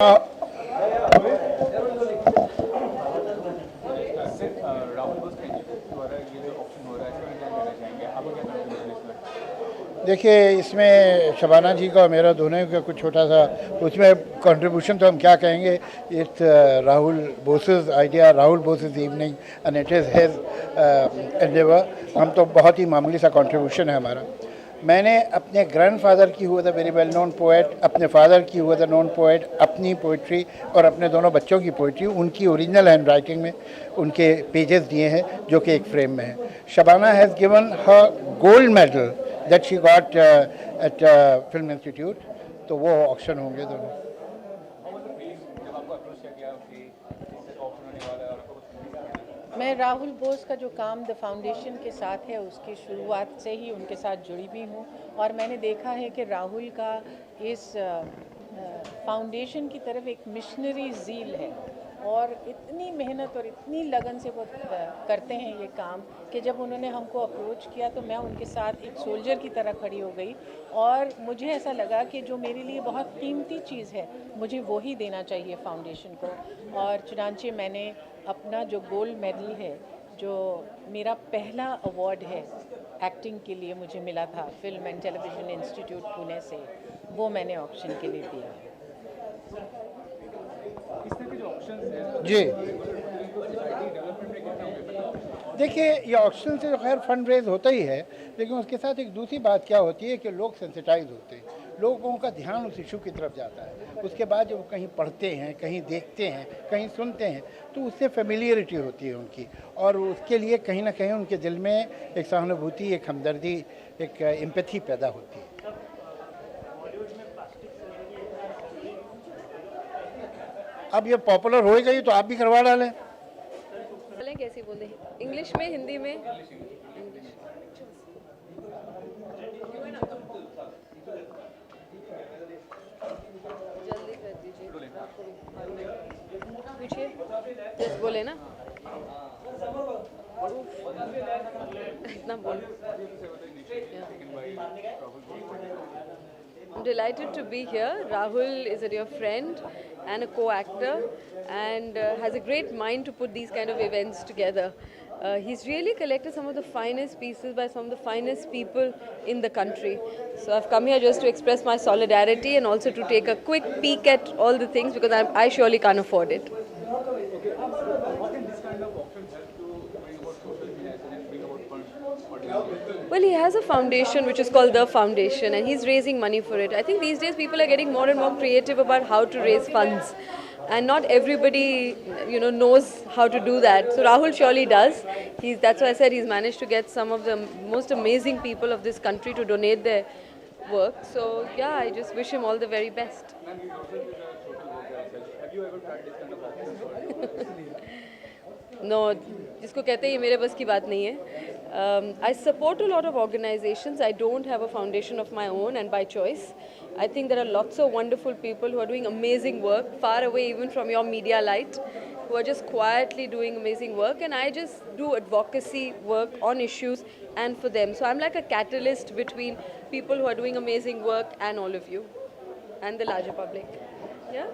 देखिए, इसमें शबाना जी का और मेरा दोनों का कुछ छोटा सा उसमें कंट्रीब्यूशन तो हम क्या कहेंगे। It's Rahul bosses idea, Rahul bosses evening and it is his Endeavour. हम तो बहुत ही मामूली सा कंट्रीब्यूशन है हमारा। मैंने अपने ग्रैंडफादर की हुआ था वेरी वेल नोन पोएट, अपने फादर की हुआ था नोन पोएट, अपनी पोइट्री और अपने दोनों बच्चों की पोइट्री उनकी ओरिजिनल हैंड राइटिंग में उनके पेजेस दिए हैं जो कि एक फ्रेम में है। Shabana has given her gold medal that she got at film institute, तो वो ऑक्शन होंगे दोनों। मैं राहुल बोस का जो काम द फाउंडेशन के साथ है उसकी शुरुआत से ही उनके साथ जुड़ी हुई हूँ, और मैंने देखा है कि राहुल का इस फाउंडेशन की तरफ एक मिशनरी ज़ील है और इतनी मेहनत और इतनी लगन से वो करते हैं ये काम कि जब उन्होंने हमको अप्रोच किया तो मैं उनके साथ एक सोल्जर की तरह खड़ी हो गई, और मुझे ऐसा लगा कि जो मेरे लिए बहुत कीमती चीज़ है मुझे वो ही देना चाहिए फाउंडेशन को। और चुनांचे मैंने अपना जो गोल्ड मेडल है, जो मेरा पहला अवार्ड है एक्टिंग के लिए मुझे मिला था film and television institute Pune से, वो मैंने ऑक्शन के लिए दिया। जी देखिए, ये ऑक्शन से तो खैर फंड रेज होता ही है, लेकिन उसके साथ एक दूसरी बात क्या होती है कि लोग सेंसिटाइज होते हैं, लोगों का ध्यान उस इशू की तरफ जाता है। उसके बाद जब वो कहीं पढ़ते हैं, कहीं देखते हैं, कहीं सुनते हैं, तो उससे फेमिलियरिटी होती है उनकी, और उसके लिए कहीं ना कहीं उनके दिल में एक सहानुभूति, एक हमदर्दी, एक एम्पैथी पैदा होती है। अब ये पॉपुलर हो गई तो आप भी करवा डालें। बोलें कैसे बोले, इंग्लिश में, हिंदी में? इंग्लिश। जल्दी कर दीजिए, पूछिए, जस्ट बोले ना, इतना बोल। I'm delighted to be here. Rahul is a dear friend and a co-actor, and has a great mind to put these kind of events together. He's really collected some of the finest pieces by some of the finest people in the country. So I've come here just to express my solidarity and also to take a quick peek at all the things, because I surely can't afford it. Well, he has a foundation which is called The Foundation, and he's raising money for it. I think these days people are getting more and more creative about how to raise funds, and not everybody, knows how to do that. So Rahul surely does. That's why I said he's managed to get some of the most amazing people of this country to donate their work. So yeah, I just wish him all the very best. No, जिसको कहते हैं ये मेरे बस की बात नहीं है. I support a lot of organizations. I don't have a foundation of my own, and by choice. I think there are lots of wonderful people who are doing amazing work, far away even from your media light, who are just quietly doing amazing work, and I just do advocacy work on issues and for them. So I'm like a catalyst between people who are doing amazing work and all of you, and the larger public. Yeah?